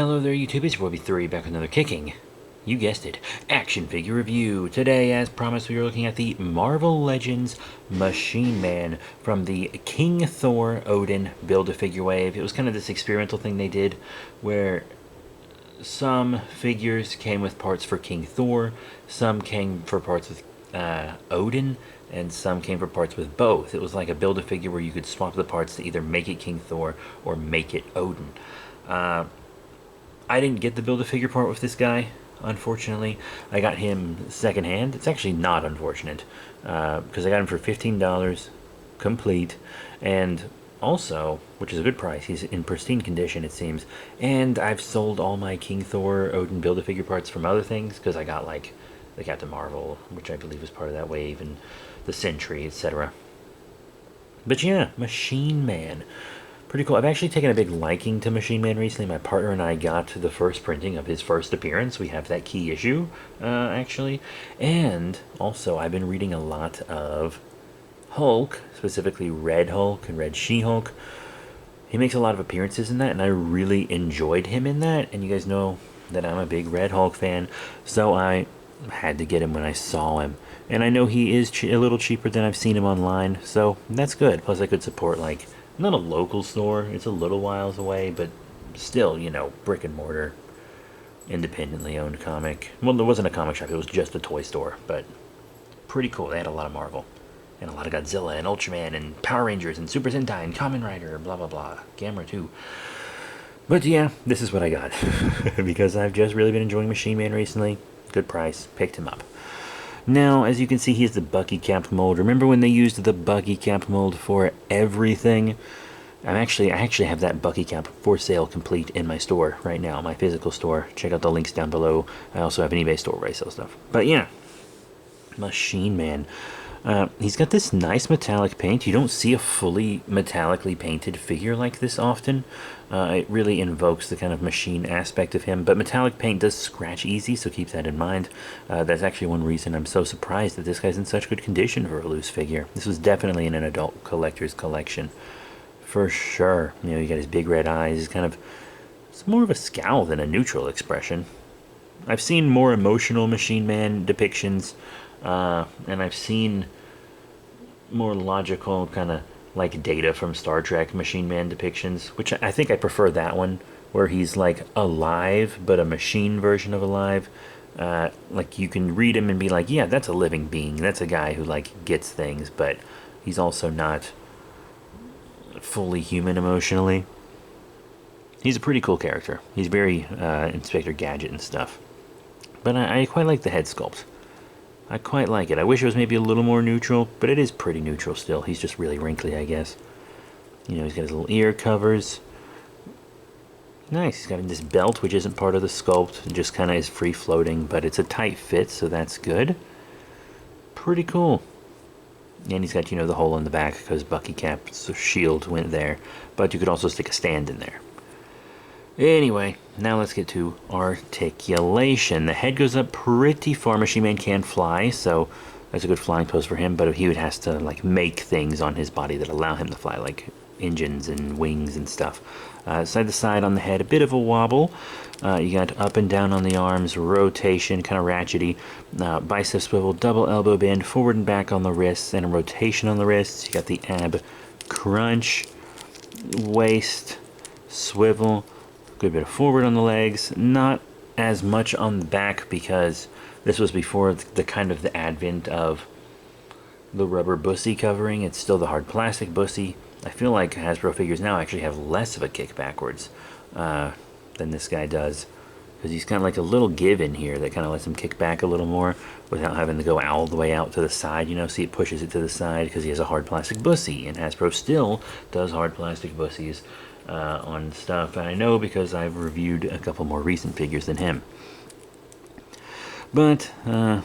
Hello there YouTube, it's Roby 3 back with another kicking, you guessed it, action figure review. Today, as promised, we are looking at the Marvel Legends Machine Man from the King Thor Odin Build-A-Figure wave. It was kind of this experimental thing they did where some figures came with parts for King Thor, some came for parts with Odin, and some came for parts with both. It was like a Build-A-Figure where you could swap the parts to either make it King Thor or make it Odin. I didn't get the Build-A-Figure part with this guy, unfortunately. I got him secondhand. It's actually not unfortunate, because I got him for $15, complete, and also, which is a good price, he's in pristine condition, it seems, and I've sold all my King Thor Odin Build-A-Figure parts from other things, because I got, like, the Captain Marvel, which I believe was part of that wave, and the Sentry, etc. But yeah, Machine Man. Pretty cool. I've actually taken a big liking to Machine Man recently. My partner and I got the first printing of his first appearance. We have that key issue, actually. And also, I've been reading a lot of Hulk, specifically Red Hulk and Red She-Hulk. He makes a lot of appearances in that, and I really enjoyed him in that. And you guys know that I'm a big Red Hulk fan, so I had to get him when I saw him. And I know he is a little cheaper than I've seen him online, so that's good. Plus, I could support, like, not a local store, it's a little whiles away, but still, you know, brick and mortar, independently owned comic. Well, there wasn't a comic shop, it was just a toy store, but pretty cool. They had a lot of Marvel, and a lot of Godzilla, and Ultraman, and Power Rangers, and Super Sentai, and Kamen Rider, blah blah blah. Gamera too. But yeah, this is what I got, because I've just really been enjoying Machine Man recently. Good price, picked him up. Now, as you can see, he is the Bucky Cap mold. Remember when they used the Bucky Cap mold for everything? I actually have that Bucky Cap for sale complete in my store right now, my physical store. Check out the links down below. I also have an eBay store where I sell stuff. But yeah, Machine Man. He's got this nice metallic paint. You don't see a fully metallically painted figure like this often. It really invokes the kind of machine aspect of him, but metallic paint does scratch easy, so keep that in mind. That's actually one reason I'm so surprised that this guy's in such good condition for a loose figure. This was definitely in an adult collector's collection, for sure. You know, you got his big red eyes. He's kind of, it's more of a scowl than a neutral expression. I've seen more emotional Machine Man depictions, and I've seen more logical, kind of like Data from Star Trek Machine Man depictions, which I think I prefer that one, where he's like alive, but a machine version of alive. Like you can read him and be like, yeah, that's a living being. That's a guy who like gets things, but he's also not fully human emotionally. He's a pretty cool character. He's very Inspector Gadget and stuff. But I quite like the head sculpt. I quite like it. I wish it was maybe a little more neutral, but it is pretty neutral still. He's just really wrinkly, I guess. You know, he's got his little ear covers. Nice. He's got this belt, which isn't part of the sculpt. It just kind of is free-floating, but it's a tight fit, so that's good. Pretty cool. And he's got, you know, the hole in the back because Bucky Cap's shield went there. But you could also stick a stand in there. Anyway, now let's get to articulation. The head goes up pretty far. Machine Man can fly, so that's a good flying pose for him, but he would have to like make things on his body that allow him to fly, like engines and wings and stuff. Side to side on the head, a bit of a wobble. You got up and down on the arms, rotation, kind of ratchety. Bicep swivel, double elbow bend, forward and back on the wrists, and a rotation on the wrists. You got the ab crunch, waist, swivel. Good bit of forward on the legs, not as much on the back because this was before the kind of the advent of the rubber bussy covering. It's still the hard plastic bussy. I feel like Hasbro figures now actually have less of a kick backwards than this guy does, because he's kind of like a little give in here that kind of lets him kick back a little more without having to go all the way out to the side. You know, see, it pushes it to the side because he has a hard plastic bussy, and Hasbro still does hard plastic bussies on stuff, and I know because I've reviewed a couple more recent figures than him. But the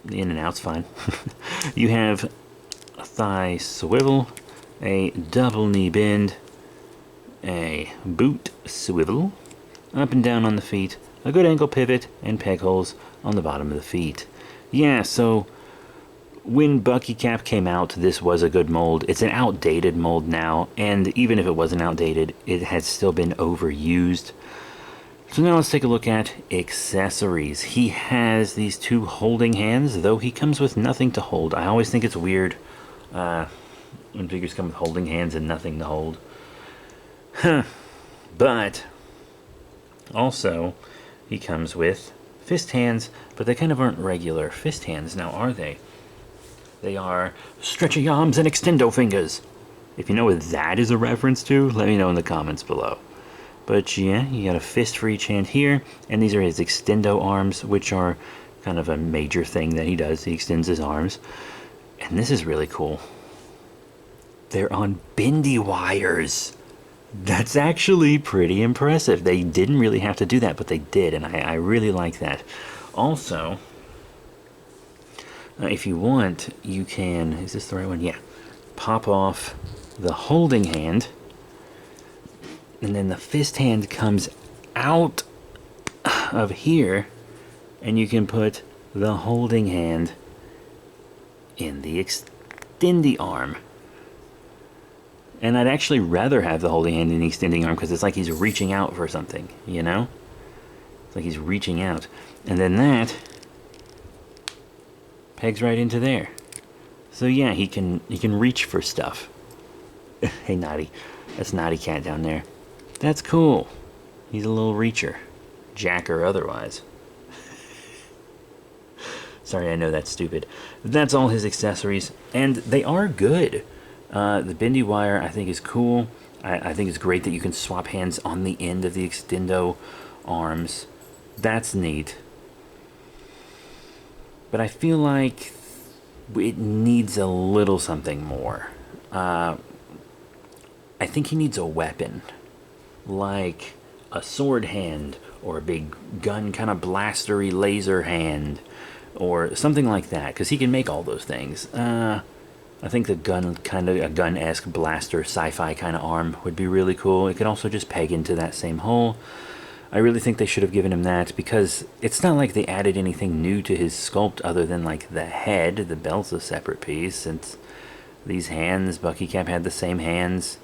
in and out's fine. You have a thigh swivel, a double knee bend, a boot swivel, up and down on the feet, a good ankle pivot, and peg holes on the bottom of the feet. Yeah, so when Bucky Cap came out, this was a good mold. It's an outdated mold now, and even if it wasn't outdated, it has still been overused. So now let's take a look at accessories. He has these two holding hands, though he comes with nothing to hold. I always think it's weird when figures come with holding hands and nothing to hold. But also, he comes with fist hands, but they kind of aren't regular fist hands now, are they? They are stretchy arms and extendo fingers. If you know what that is a reference to, let me know in the comments below. But yeah, you got a fist for each hand here, and these are his extendo arms, which are kind of a major thing that he does. He extends his arms. And this is really cool. They're on bendy wires. That's actually pretty impressive. They didn't really have to do that, but they did, and I really like that. Also, if you want, you can, is this the right one? Yeah. Pop off the holding hand, and then the fist hand comes out of here, and you can put the holding hand in the extendy arm. And I'd actually rather have the holding hand in the extending arm because it's like he's reaching out for something, you know? It's like he's reaching out. And then that pegs right into there. So yeah, he can reach for stuff. Hey, Naughty. That's Naughty Cat down there. That's cool. He's a little reacher. Jack or otherwise. Sorry, I know that's stupid. That's all his accessories, and they are good. The bendy wire, I think, is cool. I think it's great that you can swap hands on the end of the extendo arms. That's neat. But I feel like it needs a little something more. I think he needs a weapon. Like a sword hand, or a big gun kind of blastery laser hand, or something like that, because he can make all those things. I think the gun, kind of a gun-esque blaster sci-fi kind of arm would be really cool. It could also just peg into that same hole. I really think they should have given him that, because it's not like they added anything new to his sculpt other than like the head. The belt's a separate piece, since these hands, Bucky Cap had the same hands.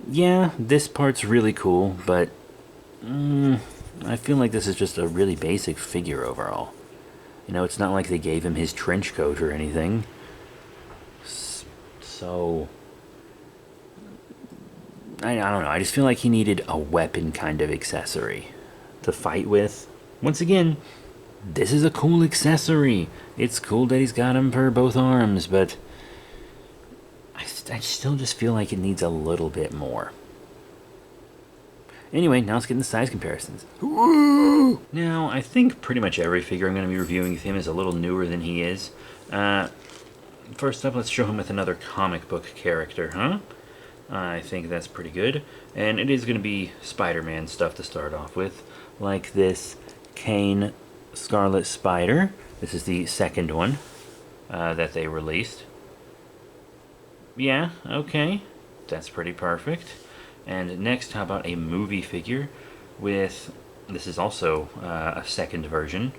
Yeah, this part's really cool, but I feel like this is just a really basic figure overall. You know, it's not like they gave him his trench coat or anything. So, I don't know. I just feel like he needed a weapon kind of accessory to fight with. Once again, this is a cool accessory. It's cool that he's got him for both arms, but I still just feel like it needs a little bit more. Anyway, now let's get into size comparisons. Woo! Now, I think pretty much every figure I'm going to be reviewing with him is a little newer than he is. First up, let's show him with another comic book character, huh? I think that's pretty good. And it is going to be Spider-Man stuff to start off with, like this Kane Scarlet Spider. This is the second one that they released. Yeah, okay. That's pretty perfect. And next, how about a movie figure with, this is also a second version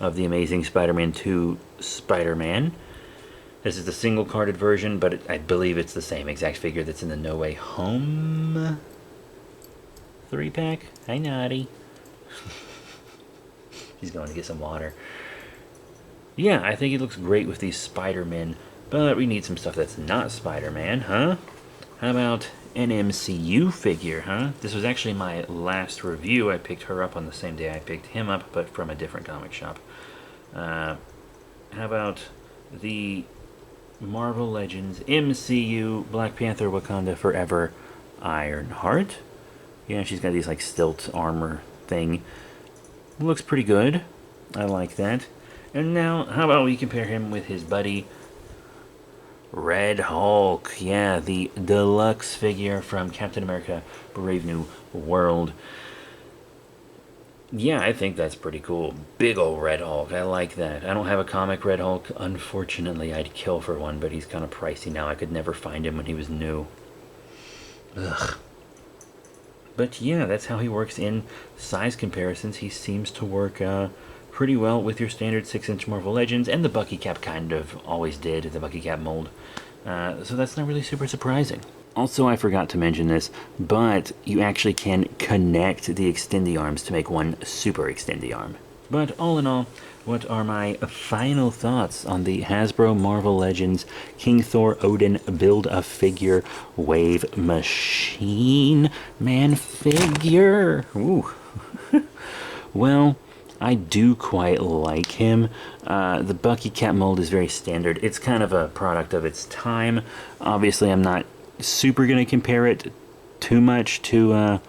of the Amazing Spider-Man 2 Spider-Man. This is the single-carded version, but I believe it's the same exact figure that's in the No Way Home 3-pack. Hi, Naughty. He's going to get some water. Yeah, I think it looks great with these Spider-Men, but we need some stuff that's not Spider-Man, huh? How about an MCU figure, huh? This was actually my last review. I picked her up on the same day I picked him up, but from a different comic shop. How about the Marvel Legends MCU Black Panther Wakanda Forever Ironheart? Yeah, she's got these like stilt armor thing. Looks pretty good. I like that. And now, how about we compare him with his buddy Red Hulk? Yeah, the deluxe figure from Captain America Brave New World. Yeah, I think that's pretty cool. Big ol' Red Hulk. I like that. I don't have a comic Red Hulk. Unfortunately, I'd kill for one, but he's kind of pricey now. I could never find him when he was new. Ugh. But yeah, that's how he works in size comparisons. He seems to work pretty well with your standard 6-inch Marvel Legends, and the Bucky Cap kind of always did, the Bucky Cap mold. So that's not really super surprising. Also, I forgot to mention this, but you actually can connect the extendy arms to make one super extendy arm. But all in all, what are my final thoughts on the Hasbro Marvel Legends King Thor Odin Build-A-Figure Wave Machine Man figure? Ooh. Well, I do quite like him. The Bucky Cat mold is very standard. It's kind of a product of its time. Obviously, I'm not super going to compare it too much to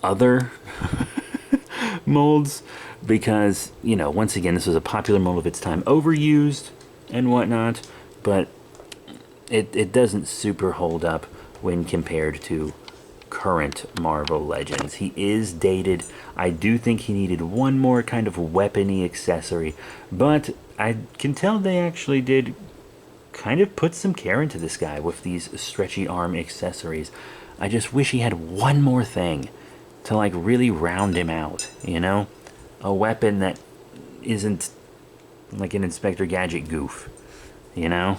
other molds because, you know, once again, this was a popular mold of its time, overused and whatnot, but it doesn't super hold up when compared to current Marvel Legends. He is dated. I do think he needed one more kind of weapony accessory, but I can tell they actually did kind of put some care into this guy with these stretchy arm accessories. I just wish he had one more thing to like really round him out, you know? A weapon that isn't like an Inspector Gadget goof, you know?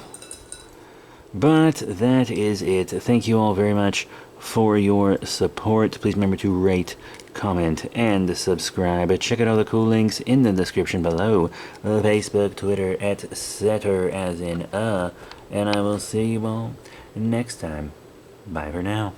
But that is it. Thank you all very much for your support. Please remember to rate, comment, and subscribe. Check out all the cool links in the description below. Facebook, Twitter, etc. as in and I will see you all next time. Bye for now.